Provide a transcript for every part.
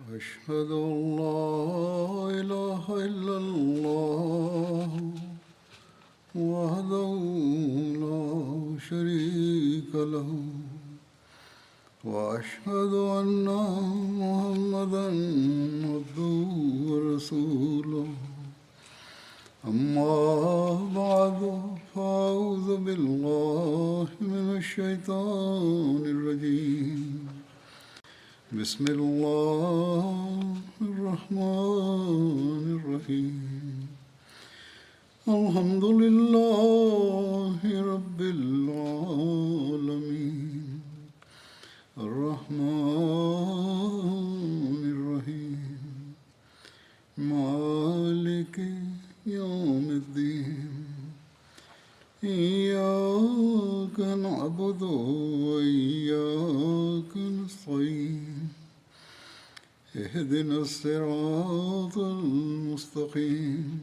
أشهد أن لا إله إلا الله وحده لا شريك له وأشهد أن محمدا عبده ورسوله أما بعد فأعوذ بالله من الشيطان الرجيم بسم الله الرحمن الرحيم الحمد لله رب العالمين الرحمن الرحيم مالك يوم الدين إياك نعبد وإياك نستعين اهدنا الصراط المستقيم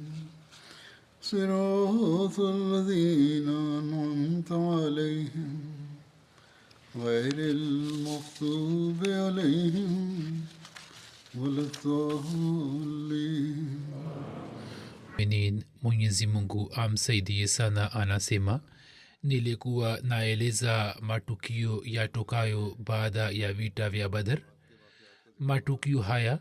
صراط الذين أنعمت عليهم غير المغضوب عليهم ولا الضالين. Mwenyezi Mungu amsaidie sana. Anasema, nilikuwa naeleza matukio yatokayo baada ya vita vya Badr. Matukio haya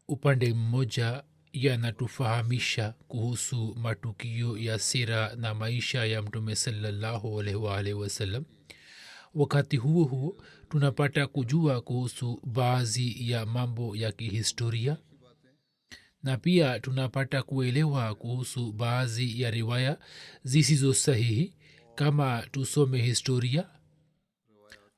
upande mmoja yanatufahamisha kuhusu matukio ya sira na maisha ya Mtume sallallahu alaihi wasallam. Wakati huo huo tunapata kujua kuhusu baadhi ya mambo ya kihistoria na pia tunapata kuelewa kuhusu baadhi ya riwaya zisizo sahihi. Kama tusome historia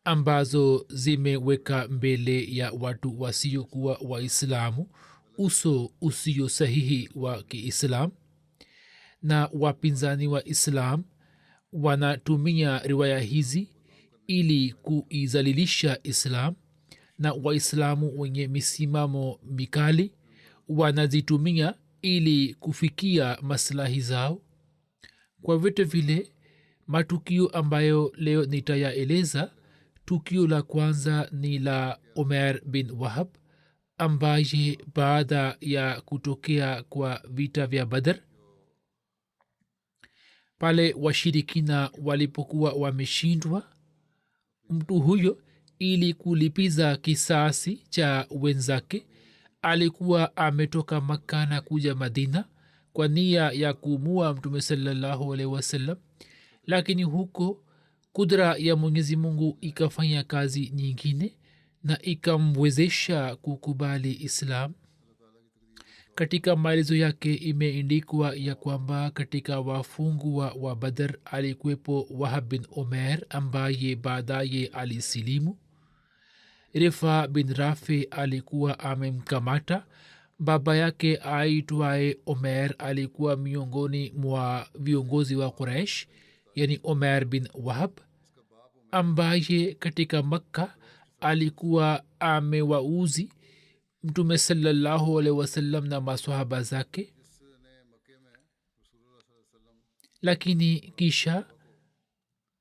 ambazo zimeweka mbele ya watu wasiokuwa waislamu uso usio sahihi wa kiislam, na wapinzani wa islam wanatumia riwaya hizi ili kuizalilisha islam, na waislamu wenye misimamo mikali wanazitumia ili kufikia maslahi zao. Kwa vitu vile matukio ambayo leo nitayaeleza, tukio la kwanza ni la Umair bin Wahab, ambaye baada ya kutokea kwa vita vya Badr, pale washirikina walipokuwa wameshindwa, mtu huyo ili kulipiza kisasi cha wenzake alikuwa ametoka Makka na kuja Madina kwa nia ya kumua Mtume sallallahu alaihi wasallam, lakini huko kudra ya Mwenyezi Mungu ikafanya kazi nyingine na ikamwezesha kukubali Islam. Katika maelezo yake imeandikwa ya kwamba katika wafungwa wa Badr alikuwepo Wahab bin Umair ambaye baadaye alisilimu. Rifa bin Rafi alikuwa amemkamata. Baba yake aitwaye Umair alikuwa miongoni mwa viongozi wa Quraish, yani Umair bin Wahab, ambaye katika Makka alikuwa amewauzi Mtume sallallahu alaihi wasallam na maswahaba zake, lakini kisha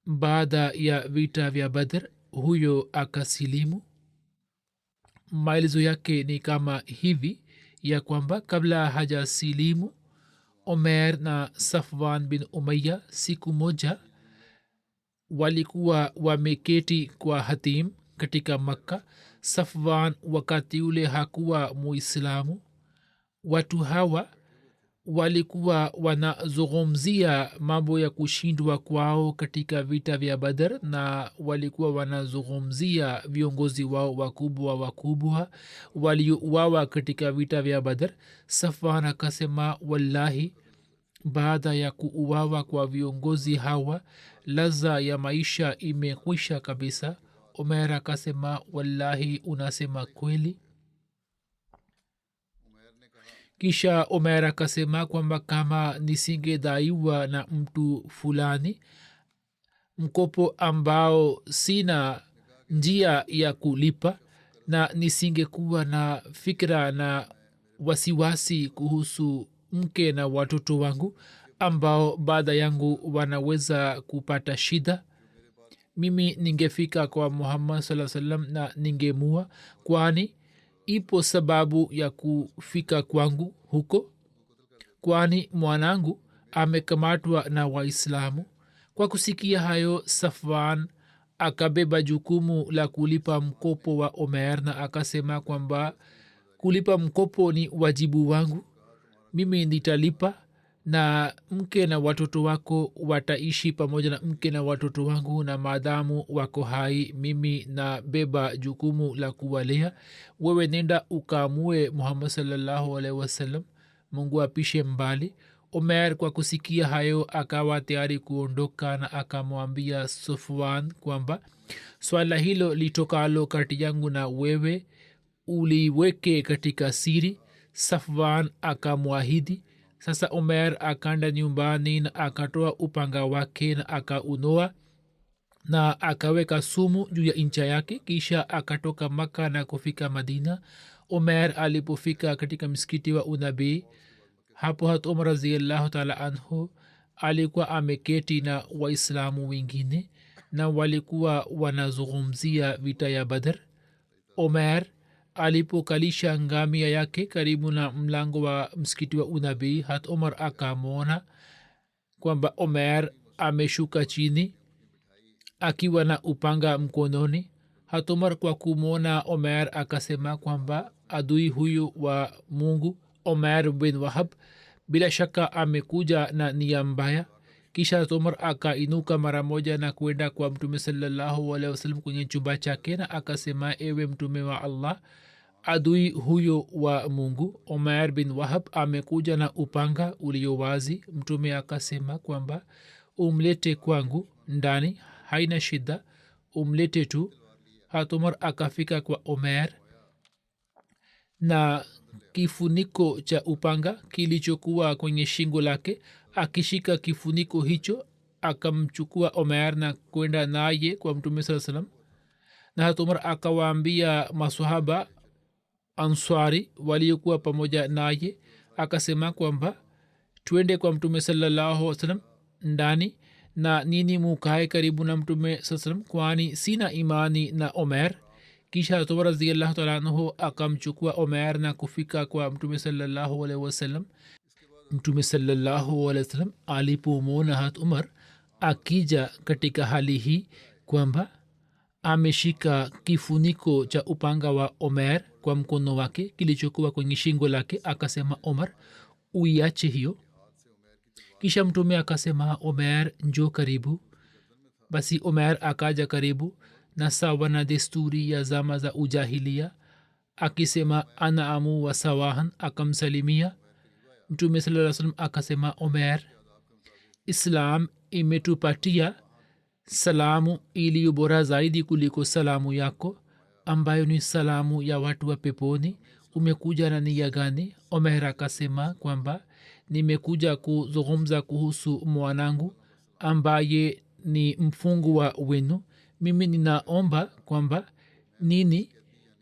baada ya vita vya Badr huyo akasilimu. Maelezo yake ni kama hivi ya kwamba kabla hajasilimu, Umair na Safwan bin Umayya siku moja walikuwa wameketi kwa hatim katika Makka. Safwan wakati ule hakuwa muislamu. Watu hawa walikuwa wanazungumzia mambo ya kushindwa kwao katika vita vya Badr, na walikuwa wanazungumzia viongozi wao wakubwa waliouawa katika vita vya Badr. Safwan akasema, wallahi, baada ya kuuawa kwa viongozi hawa laza ya maisha imekwisha kabisa. Umair akasema, wallahi, unasema kweli. Kisha Umair akasema kwamba kama nisingedaiwa na mtu fulani mkopo ambao sina njia ya kulipa, na nisingekuwa na fikra na wasiwasi kuhusu mke na watoto wangu ambao baada yangu wanaweza kupata shida, mimi ningefika kwa Muhammad sallallahu alaihi wasallam na ningemua, kwani ipo sababu ya kufika kwangu huko, kwani mwanangu amekamatwa na waislamu. Kwa kusikia hayo, Safwan akabeba jukumu la kulipa mkopo wa Omer na akasema kwamba kulipa mkopo ni wajibu wangu, mimi nitalipa, na mke na watoto wako wataishi pamoja na mke na watoto wangu, na maadamu wako hai mimi na beba jukumu la kuwalea. Wewe nenda ukaamue Muhammad sallallahu alaihi wasallam, Mungu apishe mbali. Omer kwa kusikia hayo akawa tayari kuondoka, na akamwambia Safwan kwamba swala hilo litokalo kati yangu na wewe uliweke katika siri. Safwan akamwahidi. Sasa Omer akaenda nyumbani na akatoa upanga wake na akaunoa na akaweka sumu juu ya ncha yake, kisha akatoka Maka na kufika Madina. Omer alipofika katika msikiti wa unabii, hapo hat Umar raziallahu taala anhu alikuwa ameketi na waislamu wengine na walikuwa wanazungumzia vita ya Badr. Omer alipokalisha ngamia yake karibu na mlango wa msikiti wa unabii, hat Umar akamwona kwamba Omer ameshuka chini akiwa na upanga mkononi. Hat Umar kwa kumwona Omer akasema kwamba adui huyu wa Mungu Omer bin Wahab bila shaka amekuja na nia mbaya. Kisha Umar akainuka mara moja na kwenda kwa Mtume sallallahu alaihi wasallam kwenye chumba chake na akasema, ewe Mtume wa Allah, adui huyo wa Mungu Omer bin Wahab amekuja na upanga ulio wazi. Mtume akasema kwamba umlete kwangu ndani, haina shida, umlete tu. Umar akafika kwa Omer na kifuniko cha upanga kilichokuwa kwenye shingo lake. Akishika kifuniko hicho akamchukua Omer na kwenda naye kwa Mtume saa salam. Na Umar akawaambia masahaba Answari waliokuwa pamoja naye, akasema kwamba twende kwa Mtume sallallahu alaihi wasallam ndani na nini mukae karibu na Mtume saa salam, kwani sina imani na Omer. Kisha Umar radhiyallahu ta'ala anhu akamchukua Omer na kufika kwa Mtume sallallahu alaihi wasallam. Mtume sallallahu alaihi wasallam alipomwona hat Umar akija katika hali hii kwamba ameshika kifuniko cha upanga wa Omer kwa mkono wake kilichokuwa kwenye shingo lake, akasema, Omar, uiache hiyo. Kisha Mtume akasema, Omer, njoo karibu. Basi Omer akaja karibu na sawa na desturi ya zama za ujahilia akisema ana amu wa sawahan, akamsalimia. Mtume sallallahu alaihi wasallam akasema, Omer, Islam imetupatia salamu iliyo bora zaidi kuliko salamu yako ambayo ni salamu ya watu wa peponi. Umekuja na nia gani? Omer akasema kwamba nimekuja kuzungumza kuhusu mwanangu ambaye ni mfungwa wenu. Mimi ninaomba kwamba nini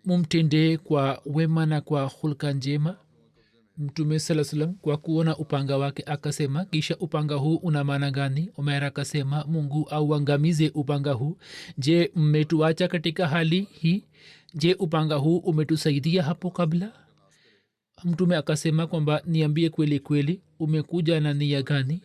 mumtendee kwa wema na kwa hulka njema. Mtume saa salam kwa kuona upanga wake akasema, kisha upanga huu una maana gani? Omer akasema, Mungu auangamize upanga huu. Je, mmetuacha katika hali hii? Je, upanga huu umetusaidia hapo kabla? Mtume akasema kwamba niambie kweli kweli, umekuja na nia gani?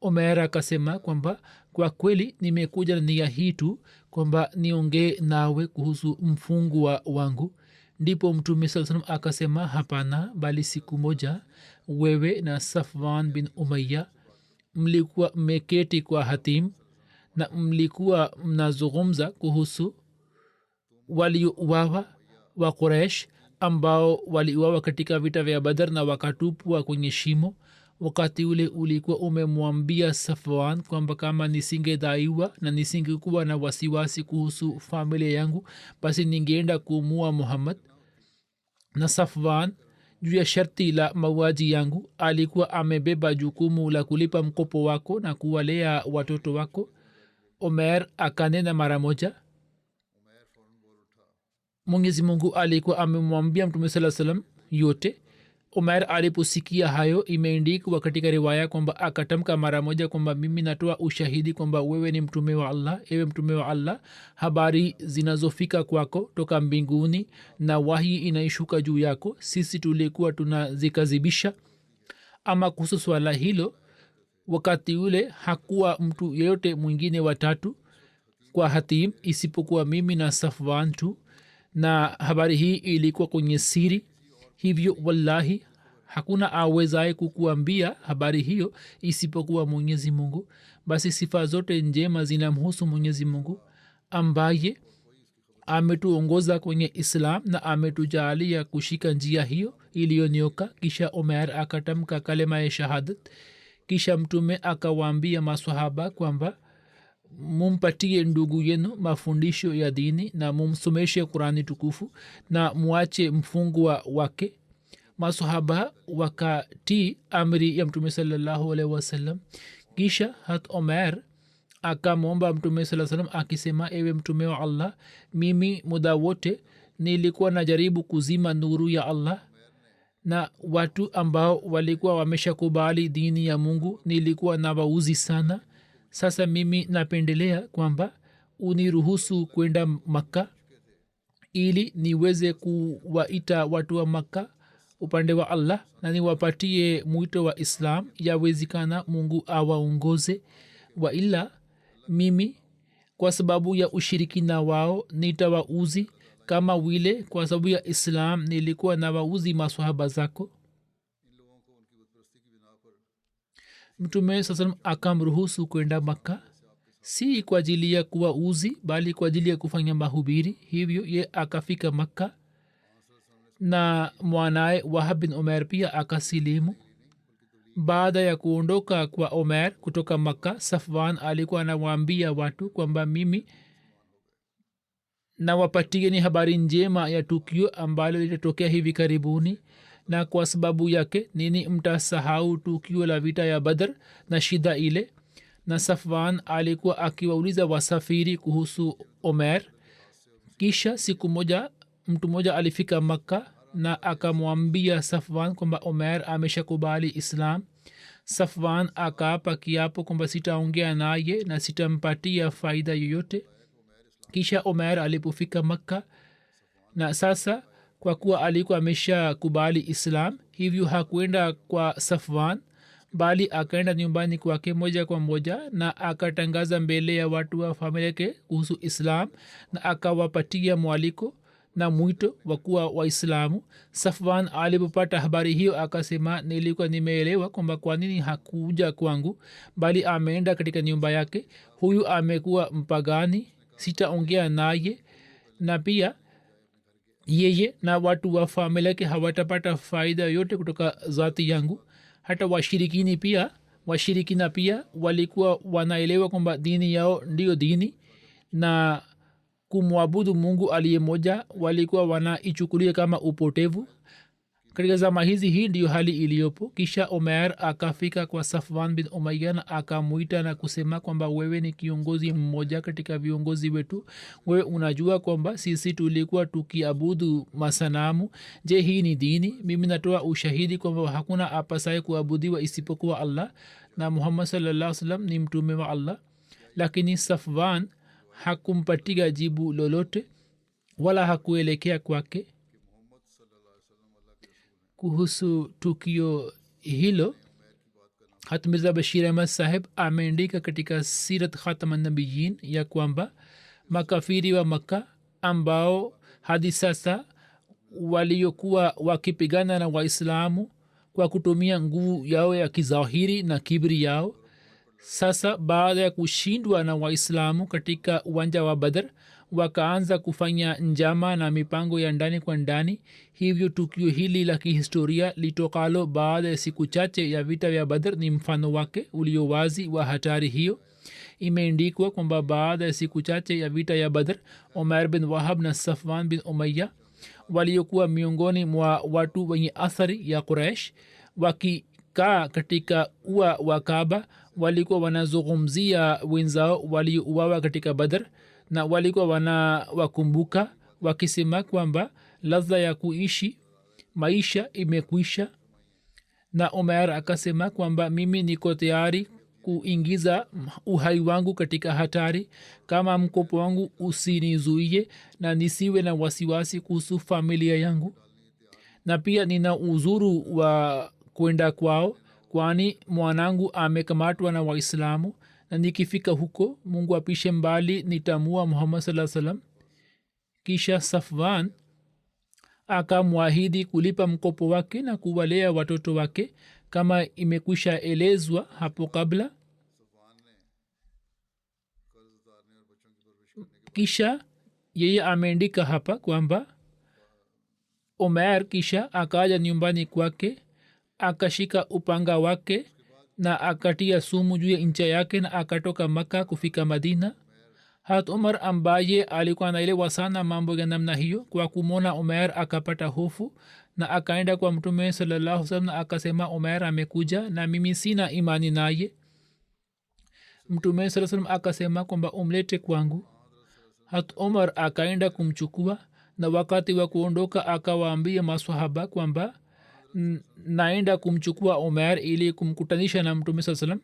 Omer akasema kwamba kwa kweli nimekuja na nia hii tu, kwamba niongee nawe kuhusu mfungwa wangu. Ndipo Mtume saa salam akasema, hapana, bali siku moja wewe na Safwan bin Umayya mlikuwa mmeketi kwa hatim na mlikuwa mnazungumza kuhusu waliouawa wa Quraish ambao waliuawa katika vita vya Badr na wakatupwa kwenye shimo. Wakati ule ulikuwa umemwambia Safwan kwamba kama nisingedaiwa na nisingekuwa na wasiwasi kuhusu familia yangu, basi ningeenda kumua Muhammad. Na Safwan juu ya sharti la mauaji yangu alikuwa amebeba jukumu la kulipa mkopo wako na kuwalea watoto wako. Omer akanena mara moja. Mwenyezi Mungu alikuwa amemwambia Mtume sallallahu alaihi wasallam yote. umer aliposikia hayo imeendikwa katika riwaya kwamba akatamka mara moja kwamba mimi natoa ushahidi kwamba wewe ni mtume wa allah. ewe mtume wa allah, habari zinazofika kwako toka mbinguni na wahi inaishuka juu yako sisi tulikuwa tunazikazibisha. ama kuhusu swala hilo, wakati ule hakuwa mtu yeyote mwingine watatu kwa hatim isipokuwa mimi na Safwan tu, na habari hii ilikuwa kwenye siri. hivyo wallahi hakuna awezaye kukuambia habari hiyo isipokuwa mwenyezi mungu. basi sifa zote njema zinamhusu mwenyezi mungu ambaye ametuongoza kwenye islam na ametujaalia kushika njia hiyo iliyonyoka. kisha umer akatamka kalema ya shahadat. kisha mtume akawaambia maswahaba kwamba mumpatie ndugu yenu mafundisho ya dini na mumsomeshe qurani tukufu na muache mfungwa wake. masahaba wakatii amri ya mtume salallahu alaihi wasallam. kisha hat omer akamwomba mtume saa salam akisema, ewe mtume wa allah, mimi muda wote nilikuwa najaribu kuzima nuru ya allah na watu ambao walikuwa wameshakubali dini ya mungu nilikuwa na wauzi sana. sasa mimi napendelea kwamba uniruhusu kwenda makka ili niweze kuwaita watu wa makka upande wa allah na niwapatie mwito wa islam. yawezekana mungu awaongoze, waila mimi kwa sababu ya ushirikina wao nitawauzi kama vile kwa sababu ya islam nilikuwa na wauzi maswahaba zako. mtume saa salam akamruhusu kwenda makka, si kwa ajili ya kuwauzi bali kwa ajili ya kufanya mahubiri. hivyo ye akafika makka na mwanaye wahab bin umer pia akasilimu. baada ya kuondoka kwa umer kutoka makka, safwan alikuwa anawaambia watu kwamba mimi nawapatieni habari njema ya tukio ambalo litatokea hivi karibuni, na kwa sababu yake nini mtasahau tukio la vita ya badr na shida ile. na safwan alikuwa akiwauliza wasafiri kuhusu umer. kisha siku moja mtu mmoja alifika makka na akamwambia safwan kwamba umer ameshakubali islam. safwan akaapa kiapo kwamba sitaongea naye na sitampatia faida yoyote. kisha umer alipofika makka, na sasa kwa kuwa alikuwa amesha kubali islam, hivyo hakuenda kwa safwan bali akaenda nyumbani kwake moja kwa moja na akatangaza mbele ya watu wa familia yake kuhusu islam na akawapatia mwaliko na mwito wa kuwa waislamu. safwan alipopata habari hiyo akasema, nilikuwa nimeelewa kwamba kwa nini hakuja kwangu bali ameenda katika nyumba yake. huyu amekuwa mpagani, sitaongea naye, na pia yeye na watu wa familia yake hawatapata faida yote kutoka zati yangu. hata washirikina pia walikuwa wanaelewa kwamba dini yao ndiyo dini na kumwabudu mungu aliye moja walikuwa wanaichukulia kama upotevu. katika zama hizi hii ndiyo hali iliyopo. kisha umer akafika kwa safwan bin umaya na akamwita na kusema kwamba wewe ni kiongozi mmoja katika viongozi wetu. wewe unajua kwamba sisi tulikuwa tukiabudu masanamu. je, hii ni dini? mimi natoa ushahidi kwamba hakuna apasaye kuabudiwa isipokuwa allah na muhammad sallallahu salam ni mtume wa allah. lakini safwan hakumpatia jibu lolote wala hakuelekea kwake. kuhusu tukio hilo hat mirza bashir ahmad saheb ameandika katika sirat khataman nabiyin ya kwamba makafiri wa makka ambao hadi sasa waliokuwa wakipigana na waislamu kwa kutumia nguvu yao ya kizahiri na kibri yao, sasa baada ya kushindwa na waislamu katika uwanja wa badr wakaanza kufanya njama na mipango ya ndani kwa ndani. hivyo tukio hili la kihistoria litokalo baada ya siku chache ya vita vya badr ni mfano wake ulio wazi wa hatari hiyo. imeendikwa kwamba baada ya siku chache ya vita ya badr, umer bin wahab na safwan bin umaya waliokuwa miongoni mwa watu wenye athari ya quraish wakikaa katika ua wa kaaba walikuwa wanazungumzia wenzao waliouawa katika badr na walikuwa wanawakumbuka wakisema kwamba ladha ya kuishi maisha imekwisha na umer akasema kwamba mimi niko tayari kuingiza uhai wangu katika hatari kama mkopo wangu usinizuie na nisiwe na wasiwasi kuhusu familia yangu na pia nina uzuru wa kwenda kwao kwani mwanangu amekamatwa na waislamu na nikifika huko mungu apishe mbali nitamua muhammad saa salam kisha safwan akamwahidi kulipa mkopo wake na kuwalea watoto wake kama imekwisha elezwa hapo kabla kisha yeye ameandika hapa kwamba umer kisha akaja nyumbani kwake akashika upanga wake na akatia sumu juu ya ncha yake na akatoka maka kufika madina hat umar ambaye alikuwa naelewa sana mambo ya namna hiyo kwa kumwona umer akapata hofu na akaenda kwa mtume sallallahu salam na akasema umer amekuja na mimi sina imani naye mtume saa salam akasema kwamba umlete kwangu hat umar akaenda kumchukua na wakati wa kuondoka akawaambia maswahaba kwamba naenda kumchukua umer ili kumkutanisha na mtume saa salam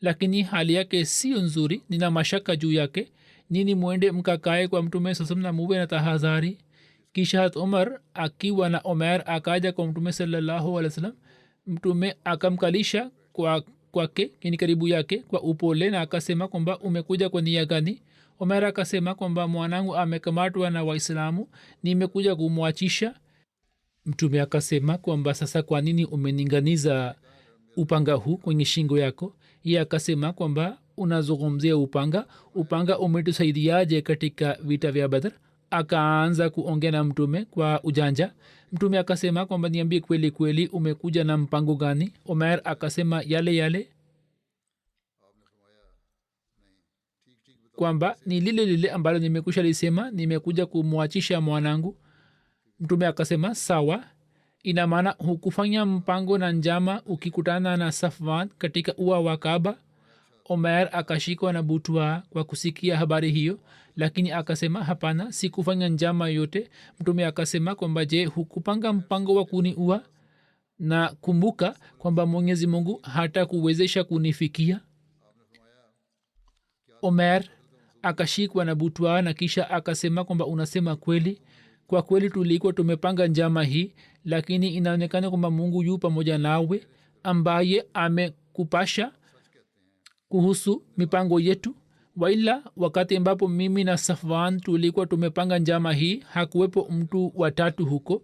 lakini hali yake sio nzuri nina mashaka juu yake nini mwende mkakae kwa mtume saa salam na muwe na tahadhari kisha hat umar akiwa na umer akaja kwa mtume sallallahu alaihi wasallam mtume akamkalisha kwake kini karibu yake kwa upole na akasema kwamba umekuja kwa nia gani umer akasema kwamba mwanangu amekamatwa na waislamu nimekuja kumwachisha mtume akasema kwamba sasa kwa nini umeninganiza upanga huu kwenye shingo yako ye akasema kwamba unazungumzia upanga umetusaidiaje katika vita vya badr akaanza kuongea na mtume kwa ujanja mtume akasema kwamba niambie kweli kweli umekuja na mpango gani umer akasema yale yale kwamba ni lile lile ambalo nimekusha lisema nimekuja kumwachisha mwanangu mtume akasema sawa ina maana hukufanya mpango na njama ukikutana na safwan katika ua wa kaaba umer akashikwa na butwa kwa kusikia habari hiyo lakini akasema hapana sikufanya njama yote mtume akasema kwamba je hukupanga mpango wa kuniua na kumbuka kwamba mwenyezi mungu hata kuwezesha kunifikia umer akashikwa na butwa na kisha akasema kwamba unasema kweli kwa kweli tulikuwa tumepanga njama hii lakini inaonekana kwamba mungu yu pamoja nawe ambaye amekupasha kuhusu mipango yetu waila wakati ambapo mimi na safwan tulikuwa tumepanga njama hii hakuwepo mtu watatu huko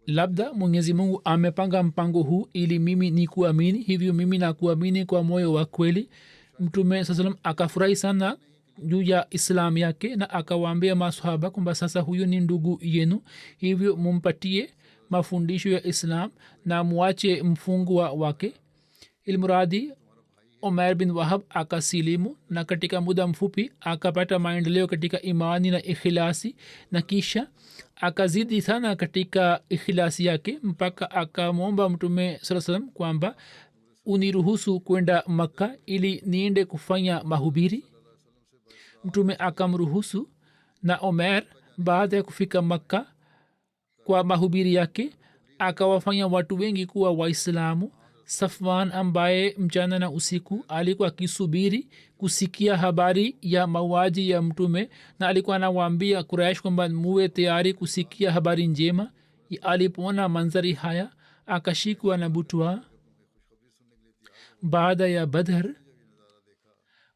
labda mwenyezi mungu amepanga mpango huu ili mimi ni kuamini hivyo mimi na kuamini kwa moyo wa kweli mtume saa salam akafurahi sana juu ya islam yake na akawaambia masahaba kwamba sasa huyu ni ndugu yenu hivyo mumpatie mafundisho ya islam na muache mfungwa wake ilmuradi umer bin wahab akasilimu na katika muda mfupi akapata maendeleo katika imani na ikhilasi na kisha akazidi sana katika ikhilasi yake mpaka akamwomba mtume saa salam kwamba uniruhusu kwenda makka ili niende kufanya mahubiri mtume akamruhusu na umer baada ya kufika makka kwa mahubiri yake akawafanya watu wengi kuwa waislamu safwan ambaye mchana na usiku alikuwa akisubiri kusikia habari ya mauaji ya mtume na alikuwa anawaambia kuraish kwamba muwe tayari kusikia habari njema alipoona manzari haya akashikwa na butwa baada ya badhar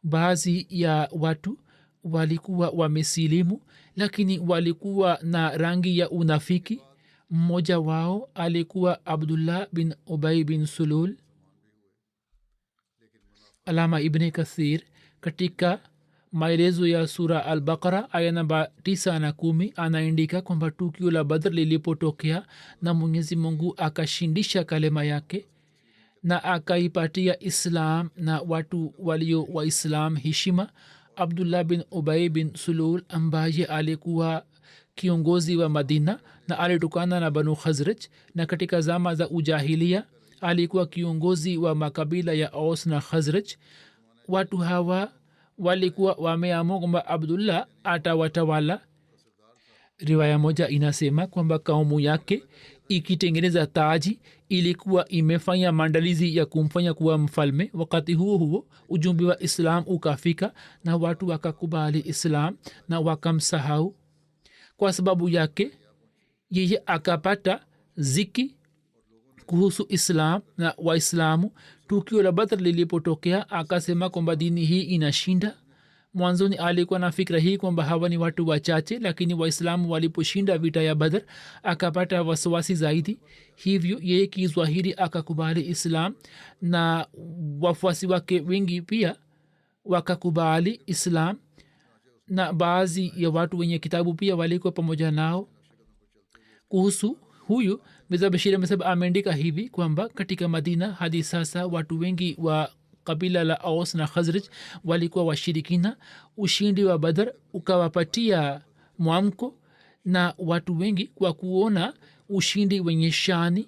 baadhi ya watu walikuwa wamesilimu lakini walikuwa na rangi ya unafiki mmoja wao alikuwa abdullah bin ubay bin sulul alama ibn kathir katika maelezo ya sura al-baqara aya namba 9 na 10 anaandika kwamba tukio la badr lilipotokea na mwenyezi mungu akashindisha kalema yake na akaipatia islam na watu walio waislam heshima abdullah bin ubay bin sulul ambaye alikuwa kiongozi wa madina na alitokana na banu khazraj na katika zama za ujahilia alikuwa kiongozi wa makabila ya aus na khazraj watu hawa walikuwa wameamua kwamba abdullah atawatawala riwaya moja inasema kwamba kaumu yake ikitengeneza taji, ilikuwa imefanya maandalizi ya kumfanya kuwa mfalme. Wakati huo huo ujumbe wa islam ukafika na watu wakakubali islam na wakamsahau. Kwa sababu yake yeye akapata ziki kuhusu islam na waislamu. Tukio la Badr lilipotokea akasema kwamba dini hii inashinda. Mwanzoni alikuwa na fikra hii kwamba hawa ni watu wachache, lakini waislamu waliposhinda vita ya Badr akapata wasiwasi zaidi. Hivyo yeye kizwahiri akakubali islam na wafuasi wake wengi pia wakakubali islam, na baadhi ya watu wenye kitabu pia walikuwa pamoja nao. Kuhusu huyu Mirza Bashir Ahmad Saheb ameandika hivi kwamba katika Madina hadi sasa watu wengi wa kabila la Aus na Khazraj walikuwa washirikina. Ushindi wa Badr ukawapatia mwamko, na watu wengi kwa kuona ushindi wenye shani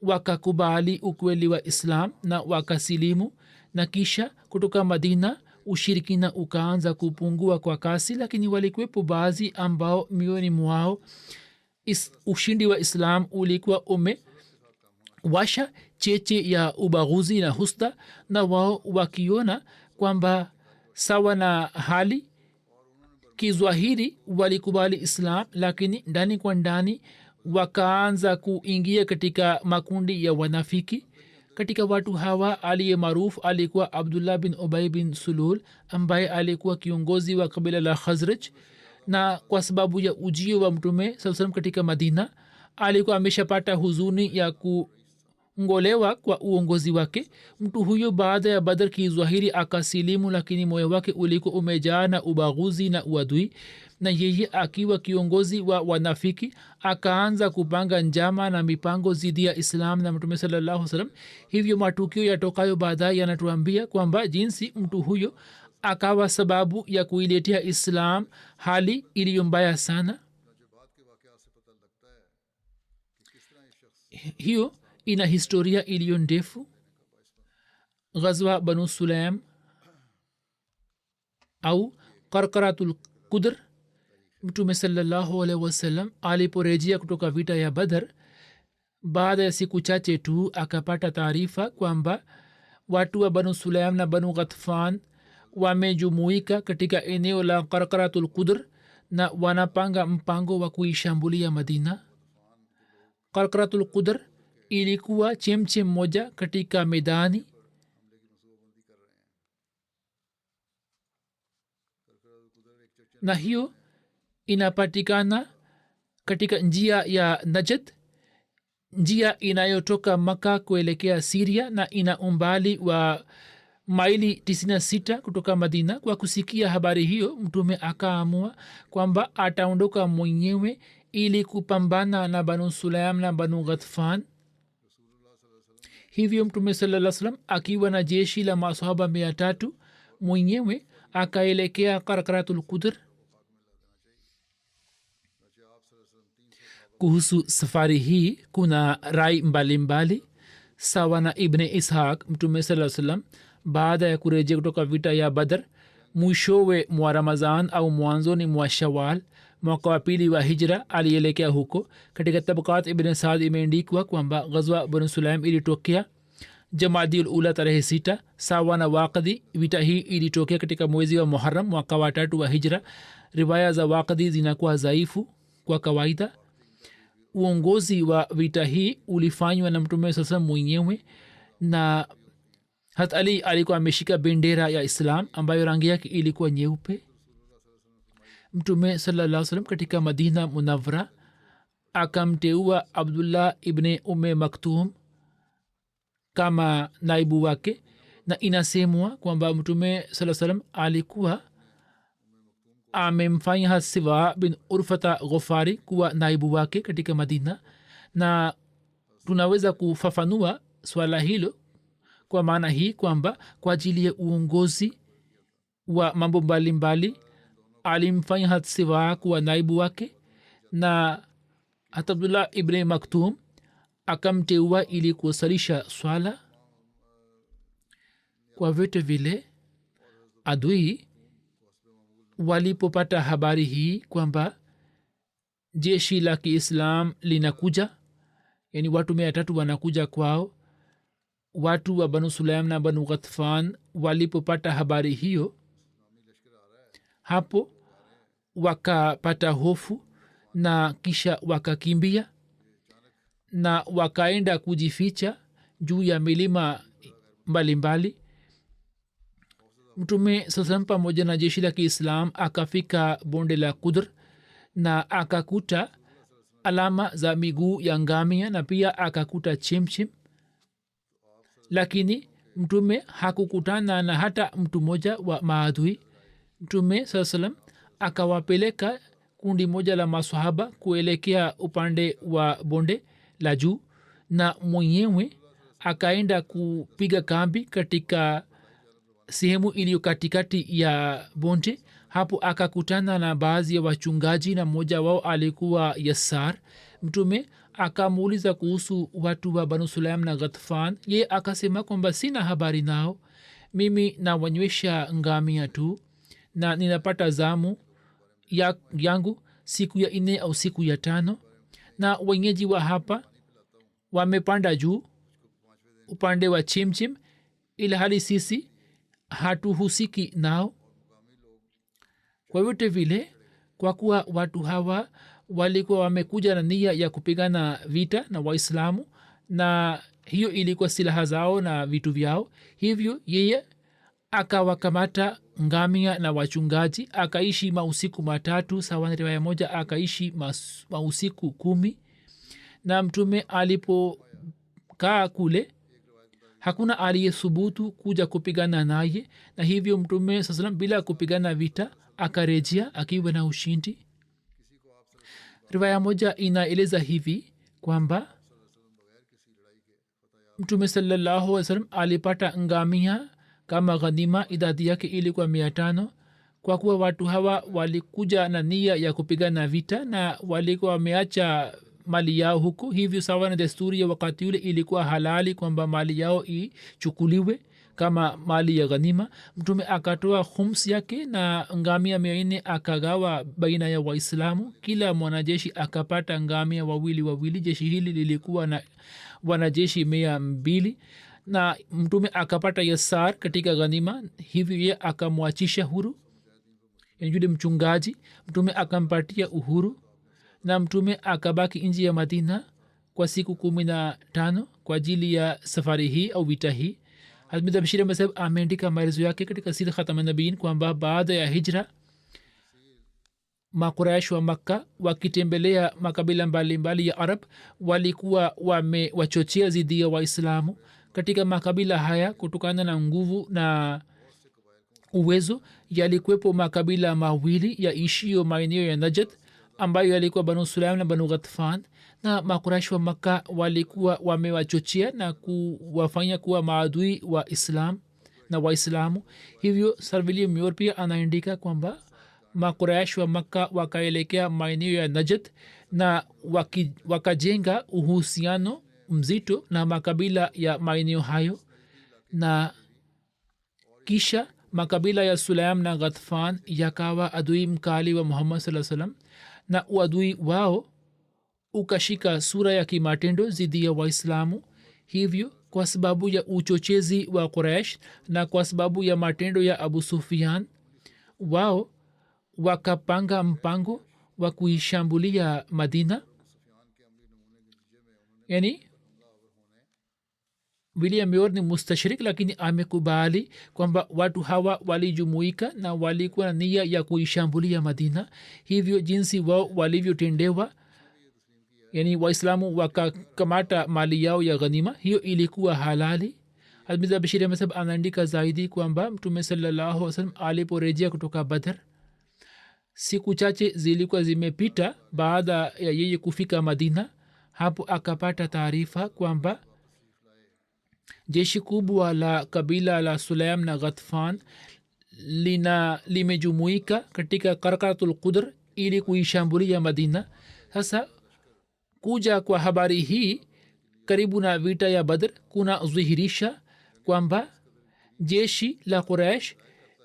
wakakubali ukweli wa islam na wakasilimu. Na kisha kutoka Madina ushirikina ukaanza kupungua kwa kasi, lakini walikuwepo baadhi ambao mioyoni mwao ushindi wa islam ulikuwa umewasha cheche ya ubaguzi na husda, na wao wakiona kwamba sawa na hali kizwahiri walikubali islam, lakini ndani kwa ndani wakaanza kuingia katika makundi ya wanafiki. Katika watu hawa aliye maarufu alikuwa Abdullah bin Ubay bin Sulul ambaye alikuwa kiongozi wa kabila la Khazraj, na kwa sababu ya ujio wa Mtume SAW katika Madina alikuwa ameshapata huzuni ya kungolewa kwa uongozi wake. Mtu huyo baada ya Badr kizwahiri akasilimu, lakini moyo wake ulikuwa umejaa na ubaguzi na uadui, na yeye akiwa kiongozi wa wanafiki akaanza kupanga njama na mipango zidi ya islam na Mtume sallallahu alaihi wasallam. Hivyo matukio yatokayo baadaye yanatuambia kwamba jinsi mtu huyo akawa sababu ya kuiletea islam hali iliyo mbaya sana. Hiyo ina historia iliyo ndefu. Ghazwa Banu Sulaim au Qarqaratul Qudr, Mtume sallallahu alaihi wasallam aliporejea kutoka vita ya Badr, baada ya siku chache tu akapata taarifa kwamba watu wa Banu Sulaim na Banu Ghatfan wamejumuika katika eneo la Qarqaratul Qudr na wanapanga mpango wa kuishambulia Madina. Qarqaratul Qudr ilikuwa chemchem moja katika medani. Na hiyo inapatikana katika njia ya Najd, njia inayotoka Maka kuelekea Syria, na ina umbali wa maili 96 kutoka Madina. Kwa kusikia habari hiyo, Mtume akaamua kwamba ataondoka mwenyewe ili kupambana na Banu Sulaim na Banu Ghatfan. Hivyo Mtume sallallahu alaihi wasallam akiwa na jeshi la masahaba 300 mwenyewe akaelekea Qarqaratul Qudr. Kuhusu safari hii kuna rai mbalimbali. Sawa na Ibn Ishaq, Mtume sallallahu alaihi wasallam baada ya kurejea kutoka vita ya Badr, mwishowe mwa Ramadhan au mwanzoni mwa Shawwal mwaka wa pili wa hijra alielekea huko. Katika Tabaqat Ibn Saad imeandikwa kwamba ghazwa Banu Sulaim ilitokea Jamadiul Ula tarehe 6 sawa na Waqdi. Vita hii ilitokea katika mwezi wa Muharram mwaka wa 3 wa hijra. Riwaya za Waqdi zinakuwa dhaifu kwa kawaida. Uongozi wa vita hii ulifanywa na Mtume sasa mwenyewe, na Hat Ali alikuwa ameshika bendera ya Islam ambayo rangi yake ilikuwa nyeupe. Mtume sallallahu alaihi wasallam katika Madina Munawwara akamteua Abdullah ibn Maktum kama naibu wake, na inasemwa kwamba Mtume sallallahu alaihi wasallam alikuwa amemfanya Hasiwa bin Urfata Ghofari kuwa naibu wake katika Madina. Na tunaweza kufafanua swala hilo kwa maana hii kwamba kwa ajili ya uongozi wa mambo mbalimbali alimfanya Hasiwa kuwa naibu wake, na Abdullah ibn Maktum akamteua ili kusalisha swala. Kwa vyote vile adui walipopata habari hii kwamba jeshi la Kiislam linakuja, yani watu 300 wanakuja kwao. Watu wa banu sulaim na banu ghatfan walipopata habari hiyo, hapo wakapata hofu na kisha wakakimbia na wakaenda kujificha juu ya milima mbalimbali. mtume sasam pamoja na jeshi la kiislam akafika bonde la kudr na akakuta alama za miguu ya ngamia na pia akakuta chimchim, lakini mtume hakukutana na hata mtu mmoja wa maadui. mtume saa salam akawapeleka kundi moja la masahaba kuelekea upande wa bonde la juu na mwenyewe akaenda kupiga kambi katika sehemu iliyo katikati ya bonde. hapo akakutana na baadhi ya wachungaji na mmoja wao alikuwa Yassar. mtume akamuuliza kuhusu watu wa banu sulaim na ghatfan. ye akasema kwamba sina habari nao, mimi nawanywesha ngamia tu na ninapata zamu yangu siku ya 4 au siku ya 5, na wenyeji wa hapa wamepanda juu upande wa chimchim, ila hali sisi hatuhusiki nao. kwa vyote vile, kwa kuwa watu hawa walikuwa wamekuja na nia ya kupigana vita na waislamu na hiyo ilikuwa silaha zao na vitu vyao, hivyo yeye akawakamata ngamia na wachungaji, akaishi mausiku 3 sawa na riwaya moja akaishi mausiku 10. na mtume alipokaa kule hakuna aliyesubutu kuja kupigana naye, na hivyo mtume saa salam bila kupigana vita akarejea akiwa na ushindi. riwaya moja inaeleza hivi kwamba mtume sallallahu alaihi wasallam alipata ngamia kama ghanima, idadi yake ilikuwa 500. kwa kuwa watu hawa walikuja na nia ya kupigana vita na walikuwa wameacha mali yao huku, hivyo sawa na desturi ya wakati ule ilikuwa halali kwamba mali yao ichukuliwe kama mali ya ghanima. mtume akatoa khums yake na ngamia 400 akagawa baina ya waislamu, kila mwanajeshi akapata ngamia wawili. jeshi hili lilikuwa na wanajeshi 200 na mtume akapata Yassar katika ghanima, hivyo ye akamwachisha huru yule mchungaji. mtume akampatia uhuru na mtume akabaki nje ya Madina kwa siku 15 kwa ajili ya safari hii au vita hii. Hazrat Bashir Ahmad Saheb ameandika maelezo yake katika Sira Khatam Nabiin kwamba baada ya hijra Makuraish wa Makka wakitembelea makabila mbalimbali ya Arab walikuwa wamewachochea dhidi ya Waislamu. katika makabila haya, kutokana na nguvu na uwezo, yalikuwepo makabila mawili ya ishio maeneo ya Najd ambayo yalikuwa Banu Sulaim na Banu Ghatfan, na Makuraish wa Makka walikuwa wamewachochea na kuwafanya kuwa maadui wa Islam na Waislamu. hivyo Sir William Muir pia anaandika kwamba Makuraish wa Makka wakaelekea maeneo ya Najd na wakajenga uhusiano mzito na makabila ya maeneo hayo, na kisha makabila ya Sulaim na Ghatfan yakawa adui mkali wa Muhammad sallallahu alaihi wasallam, na uadui wao ukashika sura ya kimatendo dhidi ya Waislamu. hivyo kwa sababu ya uchochezi wa Quraysh na kwa sababu ya matendo ya Abu Sufyan, wao wakapanga mpango wa kuishambulia Madina. yani William Muir ni mustashrik, lakini amekubali kwamba watu hawa walijumuika na walikuwa na nia ya kuishambulia Madina. hivyo jinsi wao walivyotendewa, yani Waislamu wakakamata mali yao ya ghanima, hiyo ilikuwa halali. Hazrat Bashir Ahmad Saheb anaandika zaidi kwamba Mtume sallallahu alaihi wasallam aliporejea kutoka Badr, siku chache zilikuwa zimepita baada ya yeye kufika Madina. hapo akapata taarifa kwamba jeshi kubwa la kabila la Sulaim na Ghatfan limejumuika katika Qarqaratul Qudr ili kuishambulia Madina. sasa kuja kwa habari hii karibu na vita ya Badr kuna dhihirisha kwamba jeshi la Quraysh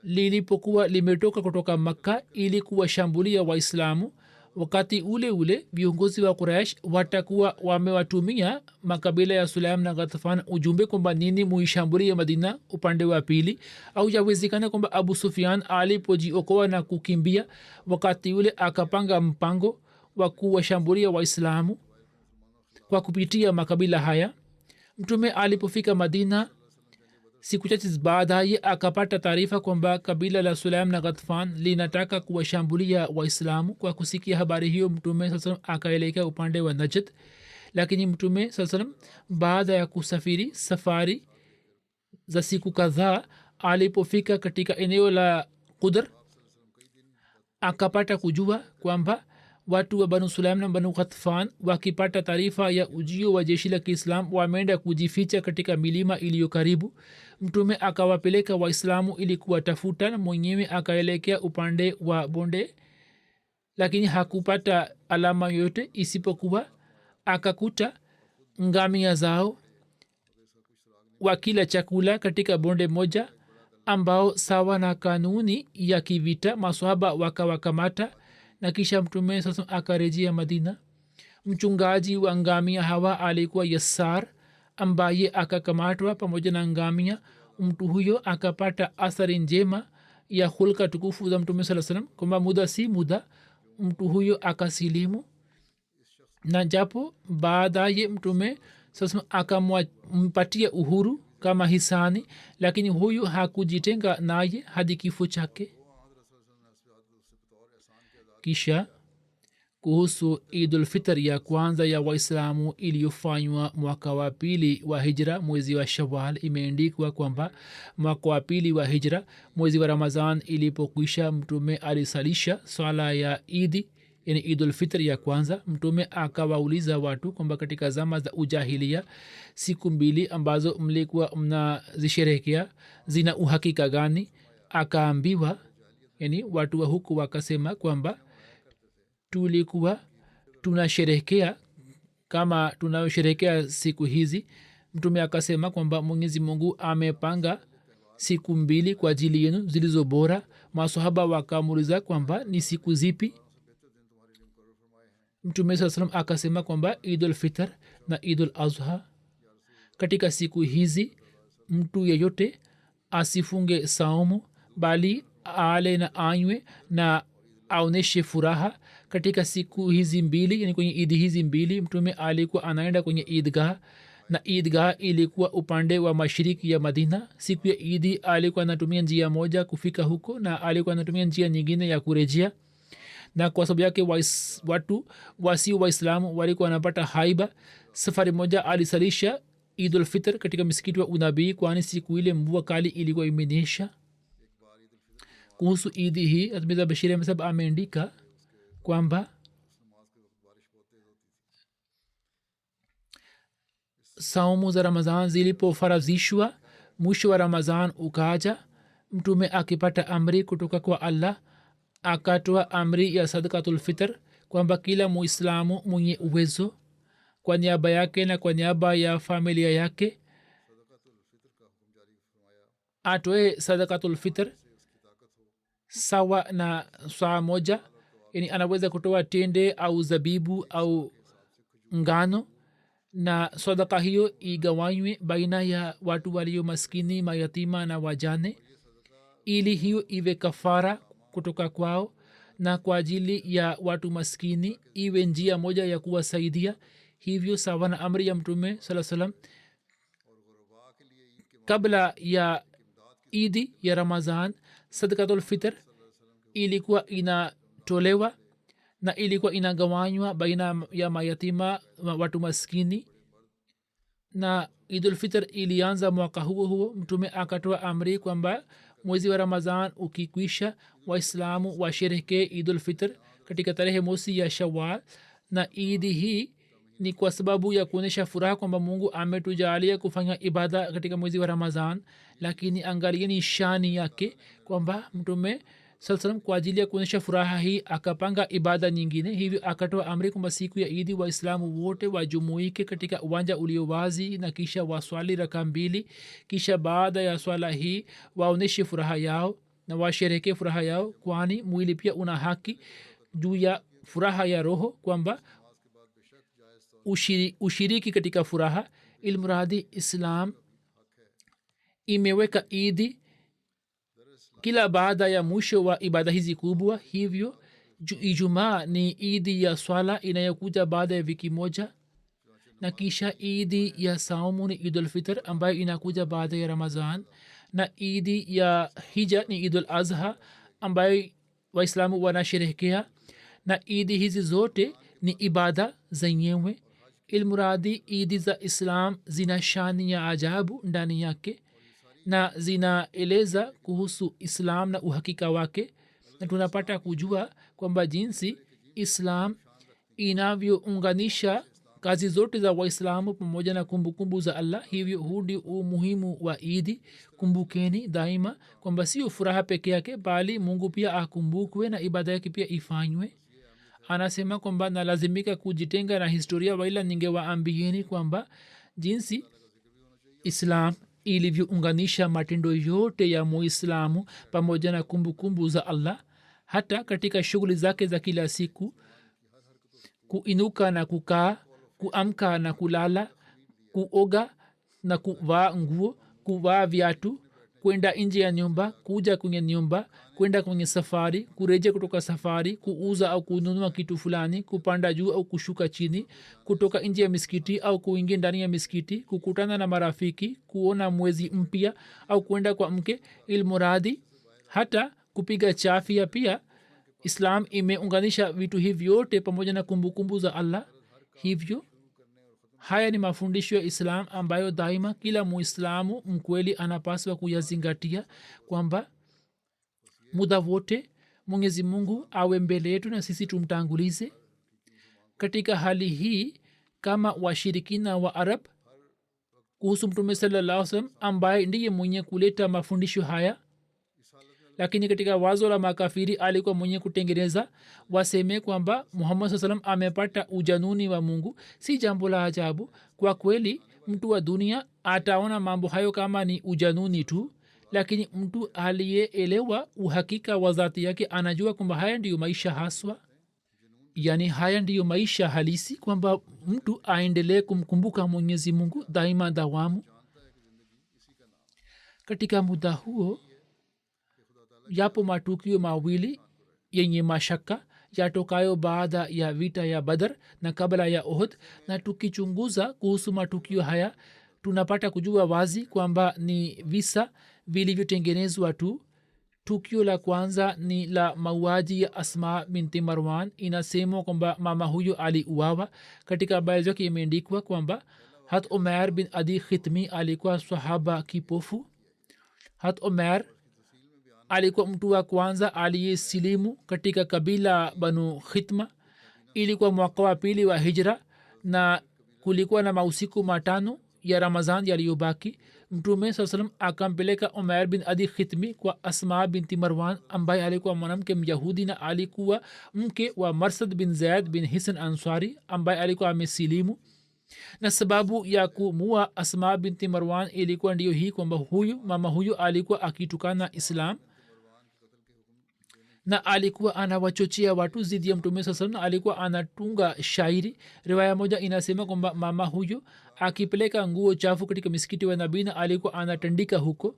lilipokuwa limetoka kutoka Makka ili kuwashambulia Waislamu, wakati ule ule viongozi wa quraish watakuwa wamewatumia makabila ya sulaim na ghatfan ujumbe kwamba nini muishambulie madina upande wa pili au yawezekana kwamba abu sufian alipojiokoa na kukimbia wakati ule akapanga mpango wa kuwashambulia waislamu kwa kupitia makabila haya. mtume alipofika madina siku chache baadaye akapata taarifa kwamba kabila la sulaim na ghatfan linataka kuwashambulia waislamu. kwa kusikia habari hiyo mtume saa salam akaelekea upande wa najd, lakini mtume saa salam baada ya kusafiri safari za siku kadhaa alipofika katika eneo la qudr akapata kujua kwamba watu wa banu sulaim na banu ghatfan wakipata taarifa ya ujio wa jeshi la kiislam wameenda kujificha katika milima iliyo karibu. mtume akawapeleka waislamu ili kuwatafuta na mwenyewe akaelekea upande wa bonde, lakini hakupata alama yoyote isipokuwa akakuta ngamia zao wakila chakula katika bonde moja ambao sawa na kanuni ya kivita maswahaba wakawakamata na kisha mtume sasa akarejea madina. mchungaji wa ngamia hawa alikuwa yassar ambaye akakamatwa pamoja na ngamia. mtu huyo akapata athari njema ya hulka tukufu za mtume saa salam kwamba muda si muda mtu huyo akasilimu, na japo baadaye mtume sasa akampatia uhuru kama hisani, lakini huyu hakujitenga naye hadi kifo chake. kisha kuhusu idulfitr ya kwanza ya waislamu iliyofanywa mwaka wa pili wa hijra mwezi wa shawal, imeendikwa kwamba mwaka wa pili wa hijra mwezi wa ramazan ilipokwisha mtume alisalisha swala ya idi yani idulfitr ya kwanza. mtume akawauliza watu kwamba katika zama za ujahilia siku mbili ambazo mlikuwa mnazisherehekea zina uhakika gani? akaambiwa yani watu wa huku wakasema kwamba tulikuwa tunasherehekea kama tunayosherehekea siku hizi. mtume akasema kwamba mwenyezi mungu amepanga siku mbili kwa ajili yenu zilizo bora. masahaba wakamuuliza kwamba ni siku zipi? mtume saa salam akasema kwamba idul fitr na idul azha. katika siku hizi mtu yeyote asifunge saumu bali ale na anywe na aoneshe furaha. katika siku hizi mbili yani kwenye idi hizi mbili mtume alikuwa anaenda kwenye idgah, na idgah ilikuwa upande wa mashariki ya madina. siku ya idi alikuwa anatumia njia moja kufika huko na alikuwa anatumia njia nyingine ya kurejea, na kwa sababu yake watu wasio waislamu walikuwa wanapata haiba. safari moja alisalisha idul fitr katika misikiti wa unabii kwani siku ile mvua kali ilikuwa imenyesha. kuhusu idi hii Mirza Bashir Ahmad Sahab ameandika kwamba saumu za ramazan zilipofarazishwa mwisho wa ramazan ukaja, mtume akipata amri kutoka kwa allah akatoa amri ya sadakatulfitr kwamba kila muislamu mwenye uwezo kwa niaba yake na kwa niaba ya familia yake atoe sadakatulfitr sawa na saa moja, yani anaweza kutoa tende au zabibu au ngano, na sadaka hiyo igawanywe baina ya watu walio maskini, mayatima na wajane, ili hiyo iwe kafara kutoka kwao, na kwa ajili ya watu maskini iwe njia moja ya kuwasaidia. hivyo sawa na amri ya mtume saa salam kabla ya idi ya ramazan sadakatulfitr ilikuwa inatolewa na ilikuwa inagawanywa baina ya mayatima watu maskini, na idulfitr ilianza mwaka huo huo. mtume akatoa amri kwamba mwezi wa ramazan ukikwisha waislamu washerehekee idulfitr katika tarehe mosi ya shawal, na idi hii ni kwa sababu ya kuonyesha furaha kwamba mungu ametujalia kufanya ibada katika mwezi wa ramazan. lakini angalieni shani yake kwamba mtume salam kwa ajili ya kuonyesha furaha hii akapanga ibada nyingine. hivyo akatoa amri kwamba siku ya idi waislamu wote wajumuike katika uwanja ulio wazi na kisha waswali raka mbili. kisha baada ya swala hii waonyeshe furaha yao na washerehekee furaha yao, kwani mwili pia una haki juu ya furaha ya roho kwamba ushiriki katika furaha ilmuradi islam imeweka idi kila baada ya mwisho wa ibada hizi kubwa hivyo ijumaa ni idi ya swala inayokuja baada ya wiki moja na kisha idi ya saumu ni idulfitr ambayo inakuja baada ya ramazan na idi ya hija ni idul azha ambayo waislamu wanasherehekea na idi hizi zote ni ibada zenyewe ilmuradi idi za islam zina shani ya ajabu ndani yake na zinaeleza kuhusu islam na uhakika wake na tunapata kujua kwamba jinsi islam inavyounganisha kazi zote za waislamu pamoja na kumbukumbu za allah hivyo huu ndio umuhimu wa idi kumbukeni daima kwamba sio furaha peke yake bali mungu pia akumbukwe na ibada yake pia ifanywe anasema kwamba nalazimika kujitenga na historia waila ningewaambieni kwamba jinsi islam ilivyounganisha matendo yote ya muislamu pamoja na kumbukumbu za allah hata katika shughuli zake za kila siku kuinuka na kukaa kuamka na kulala kuoga na kuvaa nguo kuvaa viatu kwenda nje ya nyumba kuja kwenye nyumba kwenda kwenye safari kureja kutoka safari kuuza au kununua kitu fulani kupanda juu au kushuka chini kutoka nje ya misikiti au kuingia ndani ya misikiti kukutana na marafiki kuona mwezi mpya au kwenda kwa mke ilmuradi hata kupiga chafia pia islam imeunganisha vitu hivi vyote pamoja na kumbukumbu za allah hivyo haya ni mafundisho ya islam ambayo daima kila muislamu mkweli anapaswa kuyazingatia kwamba muda wote mwenyezi mungu awe mbele yetu na sisi tumtangulize katika hali hii kama washirikina wa arab kuhusu mtume sallallahu salam ambaye ndiye mwenye kuleta mafundisho haya lakini katika wazo la makafiri alikuwa mwenye kutengeneza waseme kwamba muhammad saa salam amepata ujanuni wa mungu si jambo la ajabu kwa kweli mtu wa dunia ataona mambo hayo kama ni ujanuni tu lakini mtu aliyeelewa uhakika wa dhati yake anajua kwamba haya ndiyo maisha haswa yaani haya ndiyo maisha halisi kwamba mtu aendelee kumkumbuka mwenyezi mungu daima dawamu katika muda huo yapo matukio mawili yenye mashaka yatokayo baada ya vita ya badar na kabla ya uhud na tukichunguza kuhusu matukio haya tunapata kujua wazi kwamba ni visa vilivyotengenezwa tu tukio la kwanza ni la mauaji ya asma binti marwan inasemwa kwamba mama huyo aliuawa katika habari zake imeandikwa kwamba hat umair bin adi khitmi alikuwa sahaba kipofu hat umair alikuwa mtu wa kwanza aliyesilimu katika kabila banu khitma ilikuwa mwaka wa pili wa hijra na kulikuwa na mausiku matano ya ramazan yaliyobaki mtume saa salam akampeleka umair bin adi khitmi kwa asma binti marwan ambaye alikuwa mwanamke myahudi na alikuwa mke wa marsad bin zaid bin hisan ansari ambaye alikuwa amesilimu na sababu ya kumua asma binti marwan ilikuwa ndiyo hii kwamba mama huyu alikuwa akitukana islam na alikuwa anawachochea watu zidi ya mtume saa salam na alikuwa anatunga shairi riwaya moja inasema kwamba mama huyu akipeleka nguo chafu katika misikiti wa nabii na alikuwa anatandika huko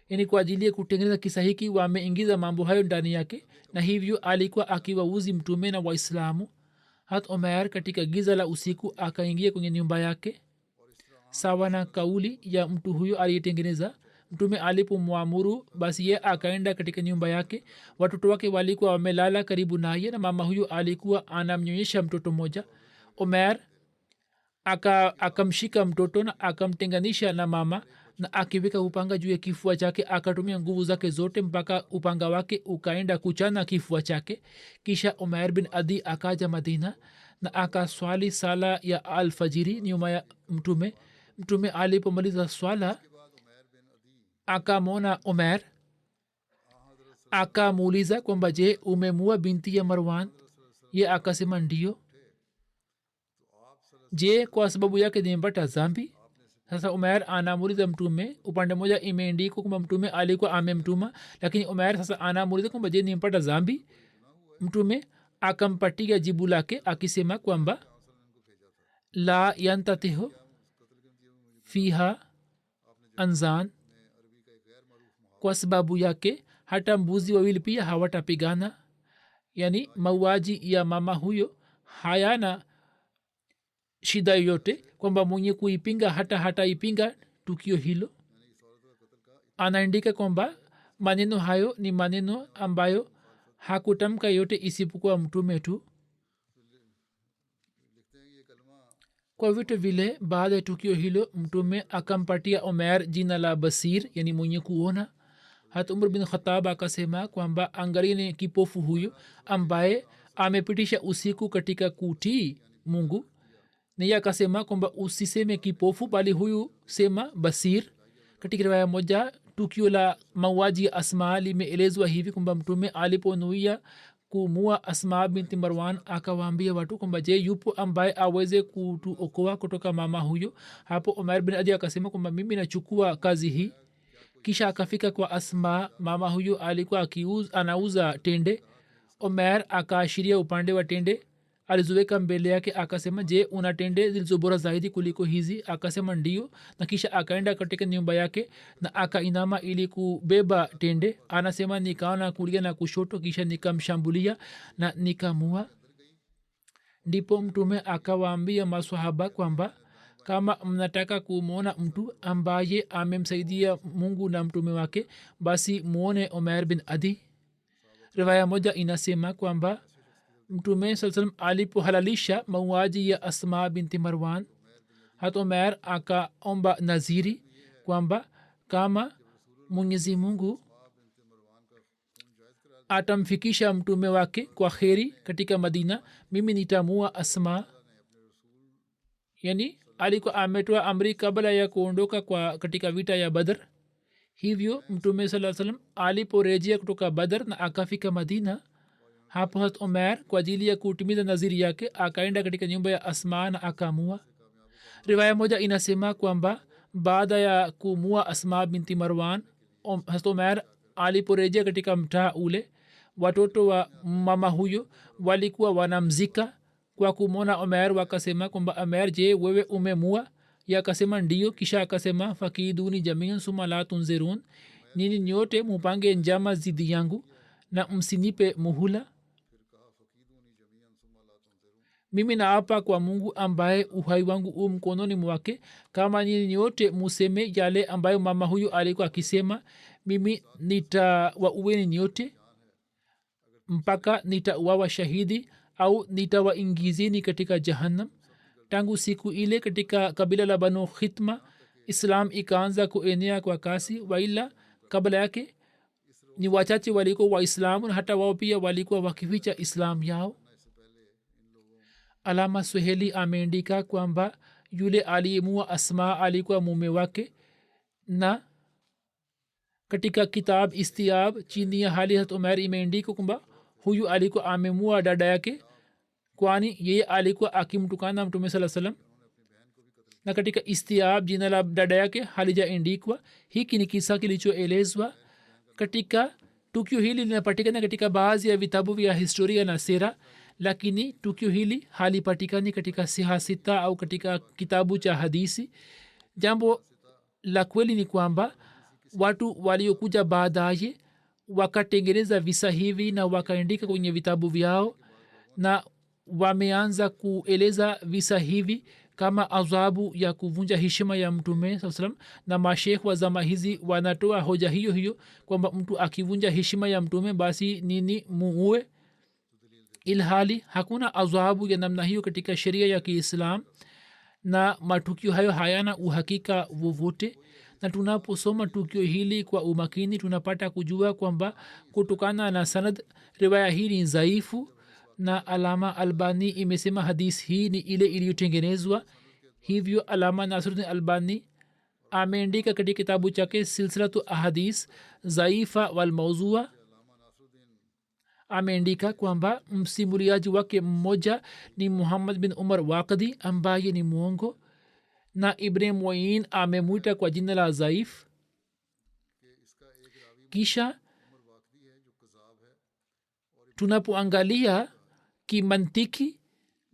yani kwa ajili ya kutengeneza kisa hiki wameingiza mambo hayo ndani yake na hivyo alikuwa akiwauzi mtume na waislamu hat umair katika giza la usiku akaingia kwenye nyumba yake sawa na kauli ya mtu huyo aliyetengeneza mtume alipomwamuru basi ye akaenda katika nyumba yake watoto wake walikuwa wamelala karibu naye na mama huyo alikuwa anamnyonyesha mtoto mmoja umair akamshika mtoto na akamtenganisha na mama na akiweka upanga juu ya kifua chake akatumia nguvu zake zote mpaka upanga wake ukaenda kuchana kifua chake kisha umair bin adi akaja madina na akaswali sala ya alfajiri nyuma ya mtume alipomaliza swala akamwona umair akamuuliza kwamba je umemua binti ya marwan ye akasema ndio je kwa sababu yake nimepata zambi sasa umair anamuuliza mtume upande moja imeandikwa kwamba mtume alikuwa amemtuma lakini umair sasa anamuuliza kwamba je nimepata zambi mtume akampatia jibu lake akisema kwamba la yantatiho fiha anzan, kwa sababu yake hata mbuzi wawili pia hawatapigana. yani mauaji ya mama huyo hayana shida yoyote, kwamba mwenye kuipinga hataipinga tukio hilo. anaandika kwamba maneno hayo ni maneno ambayo hakutamka yote isipokuwa mtume tu. kwa vitu vile baada ya tukio hilo mtume akampatia omer jina la basir, yani mwenye kuona. hata umar bin khatab akasema kwamba angarini kipofu huyo ambaye amepitisha usiku katika kutii mungu. naye akasema kwamba usiseme kipofu bali huyu sema basir. katika riwaya moja tukio la mauaji ya asma limeelezwa hivi kwamba mtume aliponuia kumua asma binti marwan akawaambia watu kwamba je yupo ambaye aweze kutuokoa kutoka mama huyo. hapo umar bin adi akasema kwamba mimi nachukua kazi hii. kisha akafika kwa asma. mama huyo alikuwa anauza tende. umar akaashiria upande wa tende aliziweka mbele yake akasema je una tende zilizo bora zaidi kuliko hizi? akasema ndio. na kisha akaenda katika nyumba yake na akainama ili kubeba tende. anasema nikaona kulia na kushoto, kisha nikamshambulia na nikamua. ndipo mtume akawaambia maswahaba kwamba kama mnataka kumwona mtu ambaye amemsaidia mungu na mtume wake basi muone umair bin adi. riwaya moja inasema kwamba mtume saa salam alipohalalisha mauaji ya asma binti marwan, hata umair akaomba naziri kwamba kama mwenyezi mungu atamfikisha mtume wake kwa kheri katika madina, mimi nitamua asma. yani alikuwa ametoa amri kabla ya kuondoka katika vita ya badr. hivyo mtume saa salam aliporejea kutoka badr na akafika madina, hapo hat umair kwa ajili ya kutimiza naziri yake akaenda katika nyumba ya asma na akamua. riwaya moja inasema kwamba baada ya kumua asma binti marwan, hat umair aliporejea katika mtaa ule, watoto wa mama huyo walikuwa wanamzika. kwa kumwona umair wakasema kwamba umair, je wewe umemua? ya akasema ndio. kisha akasema fakiduni jamian suma la tunzirun, nini nyote mupange njama zidi yangu na msinipe muhula. mimi naapa kwa mungu ambaye uhai wangu u mkononi mwake, kama nini nyote museme yale ambayo mama huyu alikuwa akisema, mimi nitawaueni nyote mpaka nitauawa shahidi au nitawaingizini katika jahannam. tangu siku ile katika kabila la banu khitma islam ikaanza kuenea kwa kasi, waila kabla yake ni wachache walikuwa waislamu na hata wao pia walikuwa wakificha islam yao. alama swahili ameandika kwamba yule aliyemua asma alikuwa mume wake, na katika kitab istiab chini ya hali hat umair imeandika kwamba huyu alikuwa amemua dada yake, kwani yeye alikuwa akimtukana mtume saa salam. na katika istiab jina la dada yake halijaandikwa. hiki ni kisa kilichoelezwa katika tukio hili. linapatikana katika baadhi ya vitabu vya historia na sera, lakini tukio hili halipatikani katika siha sita au katika kitabu cha hadisi. jambo la kweli ni kwamba watu waliokuja baadaye wakatengeneza visa hivi na wakaandika kwenye vitabu vyao, na wameanza kueleza visa hivi kama adhabu ya kuvunja heshima ya mtume saa salam. na mashekh wa zama hizi wanatoa hoja hiyo hiyo kwamba mtu akivunja heshima ya mtume basi nini muue, ilhali hakuna adhabu ya namna hiyo katika sheria ya kiislam, na matukio hayo hayana uhakika wowote. na tunaposoma tukio hili kwa umakini tunapata kujua kwamba kutokana na sanad riwaya hii ni dhaifu, na alama albani imesema hadis hii ni ile iliyotengenezwa. hivyo alama nasiruddin albani ameandika katika kitabu chake silsilatu ahadis dhaifa walmauzua, ameandika kwamba msimuliaji wake mmoja ni muhammad bin umar waqidi ambaye ni mwongo, na ibn muin amemwita kwa jina la zaif. kisha tunapoangalia kimantiki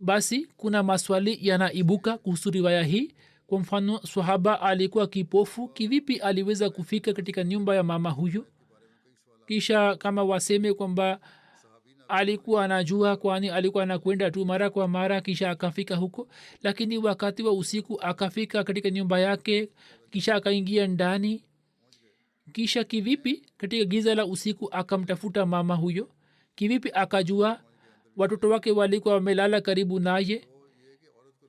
basi kuna maswali yanaibuka kuhusu riwaya hii. Kwa mfano, swahaba alikuwa kipofu, kivipi aliweza kufika katika nyumba ya mama huyo? Kisha kama waseme kwamba alikuwa anajua, kwani alikuwa anakwenda tu mara kwa mara kisha akafika huko, lakini wakati wa usiku akafika katika nyumba yake kisha akaingia ndani. Kisha kivipi katika giza la usiku akamtafuta mama huyo? Kivipi akajua watoto wake walikuwa wamelala karibu naye?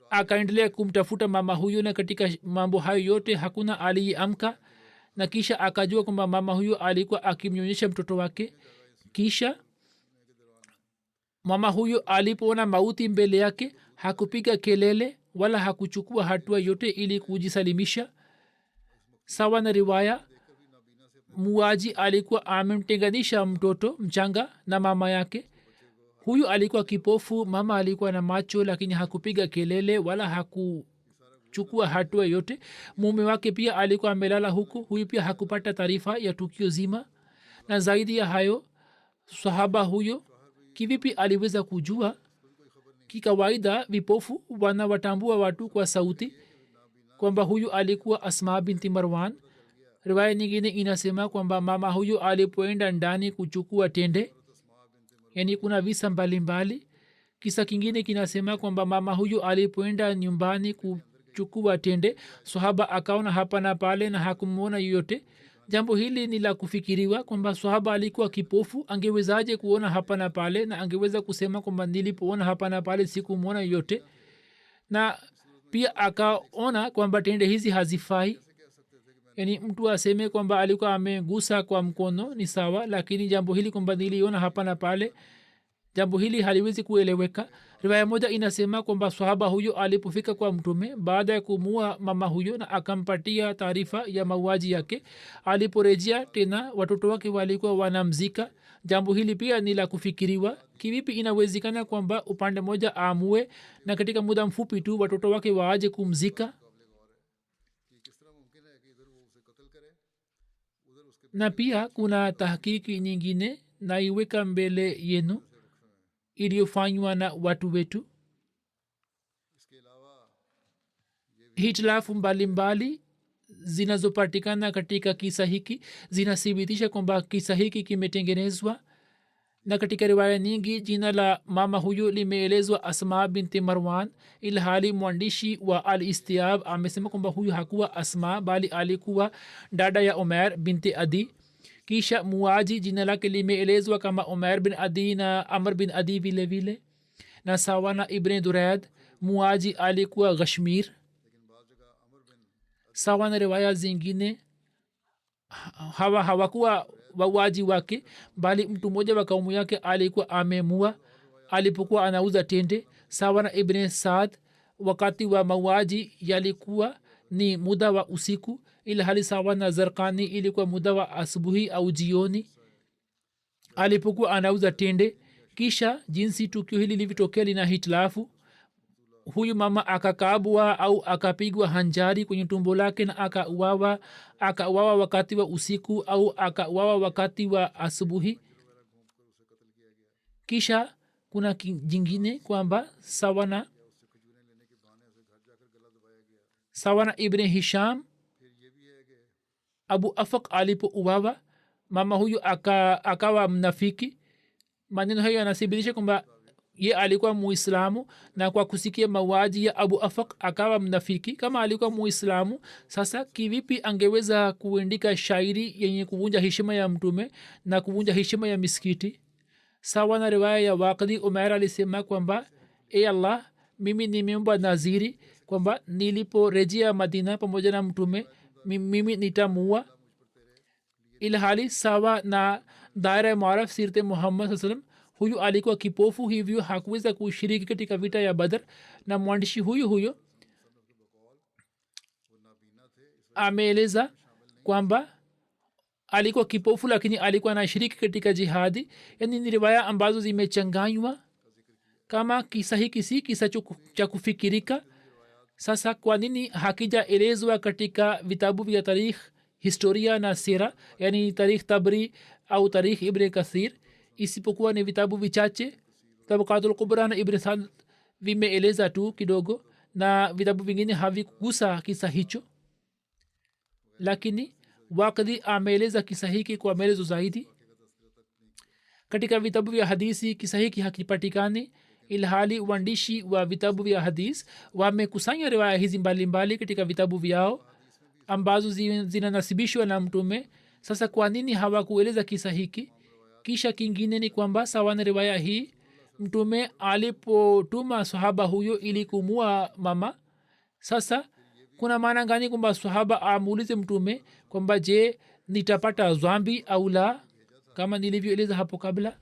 Akaendelea kumtafuta mama huyo, na katika mambo hayo yote hakuna aliyeamka, na kisha akajua kwamba mama huyo alikuwa akimnyonyesha mtoto wake. Kisha mama huyo alipoona mauti mbele yake hakupiga kelele wala hakuchukua hatua yote ili kujisalimisha. Sawa na riwaya, muaji alikuwa amemtenganisha mtoto mchanga na mama yake. Huyu alikuwa kipofu, mama alikuwa na macho, lakini hakupiga kelele wala hakuchukua hatua yote. Mume wake pia alikuwa amelala huku, huyu pia hakupata taarifa ya tukio zima. Na zaidi ya hayo, sahaba huyo kivipi aliweza kujua? Kikawaida vipofu wanawatambua watu kwa sauti, kwamba huyu alikuwa Asma binti Marwan. Riwaya nyingine inasema kwamba mama huyu alipoenda ndani kuchukua tende, yani kuna visa mbalimbali. Kisa kingine kinasema kwamba mama huyu alipoenda nyumbani kuchukua tende, sahaba akaona hapa na pale na hakumwona yoyote. Jambo hili ni la kufikiriwa kwamba sahaba alikuwa kipofu, angewezaje kuona hapa na pale, na angeweza kusema kwamba nilipoona hapa na pale sikumwona yoyote. Na pia akaona kwamba tende hizi hazifai. Yani mtu aseme kwamba alikuwa amegusa kwa mkono ni sawa, lakini jambo hili kwamba niliona hapa na pale, jambo hili haliwezi kueleweka. Riwaya moja inasema kwamba sahaba huyo alipofika kwa mtume baada ya kumua mama huyo na akampatia taarifa ya mauaji yake, aliporejea tena watoto wake walikuwa wanamzika. Jambo hili pia ni la kufikiriwa. Kivipi inawezekana kwamba upande moja aamue na katika muda mfupi tu watoto wake waaje kumzika? Na pia kuna tahkiki nyingine naiweka mbele yenu iliyofanywa na watu wetu. Hitilafu mbalimbali zinazopatikana katika kisa hiki zinathibitisha kwamba kisa hiki kimetengenezwa. Na katika riwaya nyingi jina la mama huyu limeelezwa Asma binti Marwan, ilhali mwandishi wa Al-Istiab amesema kwamba huyu hakuwa Asma bali alikuwa dada ya Umair binti Adi. Kisha muaji jina lake limeelezwa kama Umair bin Adi na Amr bin Adi vile vile. Na sawana Ibn Duraid muaji alikuwa Ghashmir. Sawana riwaya zingine hawakuwa wauaji wake, bali mtu mmoja wa kaumu yake alikuwa amemua alipokuwa anauza tende. Sawa na Ibn Saad, wakati wa mauaji yalikuwa ni muda wa usiku, ila hali sawa na Zarqani ilikuwa muda wa asubuhi au jioni alipokuwa anauza tende. Kisha jinsi tukio hili lilivyotokea lina hitilafu. Huyu mama akakabwa au akapigwa hanjari kwenye tumbo lake na akauawa wakati wa usiku au akauawa wakati wa asubuhi. Kisha kuna jingine kwamba sawana Ibn Hisham Abu Afaq alipouawa, mama huyu akawa mnafiki. Maneno hayo yanathibitisha kwamba ye alikuwa muislamu, na kwa kusikia mauaji ya Abu Afaq akawa mnafiki. Kama alikuwa muislamu, sasa kivipi angeweza kuandika shairi yenye kuvunja heshima ya mtume na kuvunja heshima ya misikiti? Sawa na riwaya ya Waqidi, Umair alisema kwamba e Allah, mimi nimeomba naziri kwamba niliporejea Madina pamoja na mtume mimi nitamua. Ilhali sawa na daira muaraf sirte Muhammad sallallahu alaihi wasallam, huyu alikuwa kipofu, hivyo hakuweza kushiriki katika vita ya Badr. Na mwandishi huyo ameeleza kwamba alikuwa kipofu lakini alikuwa anashiriki katika jihadi. Yani ni riwaya ambazo zimechanganywa. Kama kisa hiki si kisa cha kufikirika, sasa kwa nini hakijaelezwa katika vitabu vya tarikh, historia na sira, yani tarikh Tabri au tarikh Ibn Kathir, isipokuwa ni vitabu vichache tabaqatul kubra na ibn sa'd vimeeleza tu kidogo na vitabu vingine havikugusa kisa hicho, lakini wakdi ameeleza kisa hiki kwa maelezo zaidi. Katika vitabu vya hadisi kisa hiki hakipatikani, ilhali waandishi wa vitabu vya hadis wamekusanya riwaya hizi mbalimbali katika vitabu vyao ambazo zinanasibishwa na mtume. Sasa kwa nini hawakueleza kisa hiki? Kisha kingine ni kwamba sawa na riwaya hii, mtume alipotuma sahaba huyo ili kumua mama, sasa kuna maana gani kwamba sahaba amuulize mtume kwamba je, nitapata dhambi au la, kama nilivyoeleza hapo kabla?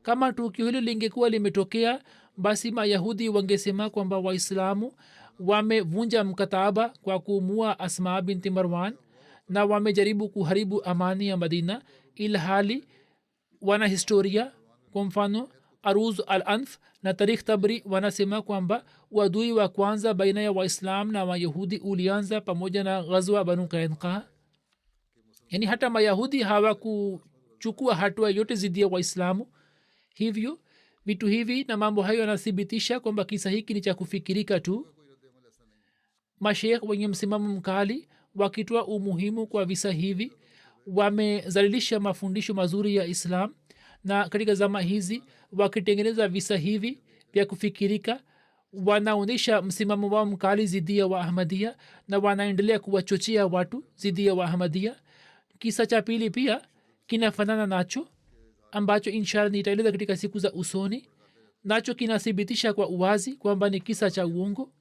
Kama tukio hilo lingekuwa limetokea, basi mayahudi wangesema kwamba waislamu wamevunja mkataba kwa kumua Asma binti Marwan na wamejaribu kuharibu amani ya Madina, ilhali wana historia, kwa mfano Aruz al-Anf na Tarikh Tabri wanasema kwamba uadui wa kwanza baina ya waislam na mayahudi ulianza pamoja na ghazwa Banu Qainqa. Yani hata mayahudi hawakuchukua hatua yote zidi ya waislamu. Hivyo vitu hivi na mambo hayo yanathibitisha kwamba kisa hiki ni cha kufikirika tu. Masheikh wenye msimamo mkali wakitoa umuhimu kwa visa hivi wamezalilisha mafundisho mazuri ya Islam, na katika zama hizi wakitengeneza visa hivi vya kufikirika wanaonyesha msimamo wao mkali zidi ya Waahmadia na wanaendelea kuwachochea watu zidi ya Waahmadia. Kisa cha pili pia kinafanana nacho, ambacho inshallah nitaeleza katika siku za usoni, nacho kinathibitisha kwa uwazi kwamba ni kisa cha uongo.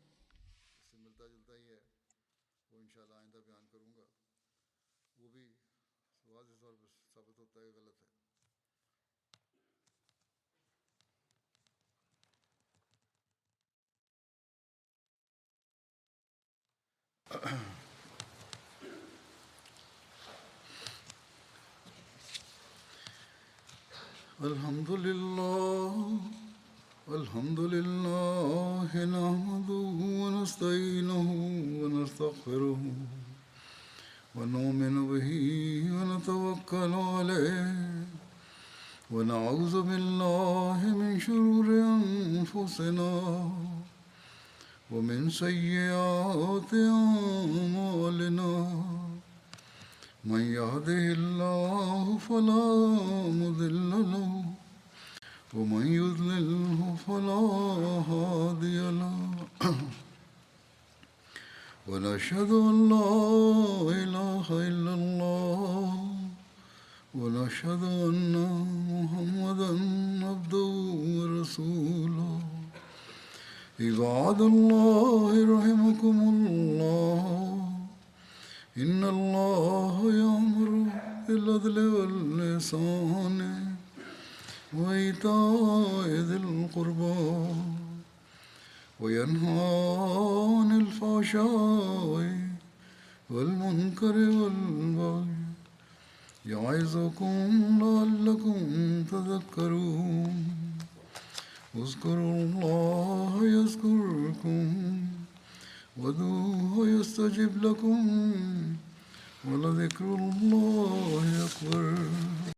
الحمد لله نحمده ونستعينه ونستغفره ونؤمن به ونتوكل عليه ونعوذ بالله من شرور أنفسنا ومن سيئات أعمالنا. من يهده الله فلا مضل له ومن يضلله فلا هادي له. ونشهد أن لا إله إلا الله ونشهد أن محمدا عبده ورسوله. عباد الله رحمكم الله، إن الله يأمر بالعدل والإحسان وإيتاء ذي القربى وينهى عن الفحشاء والمنكر والبغي يعظكم لعلكم تذكرون. اذكروا الله يذكركم وادعوه يستجب لكم ولذكر الله أكبر.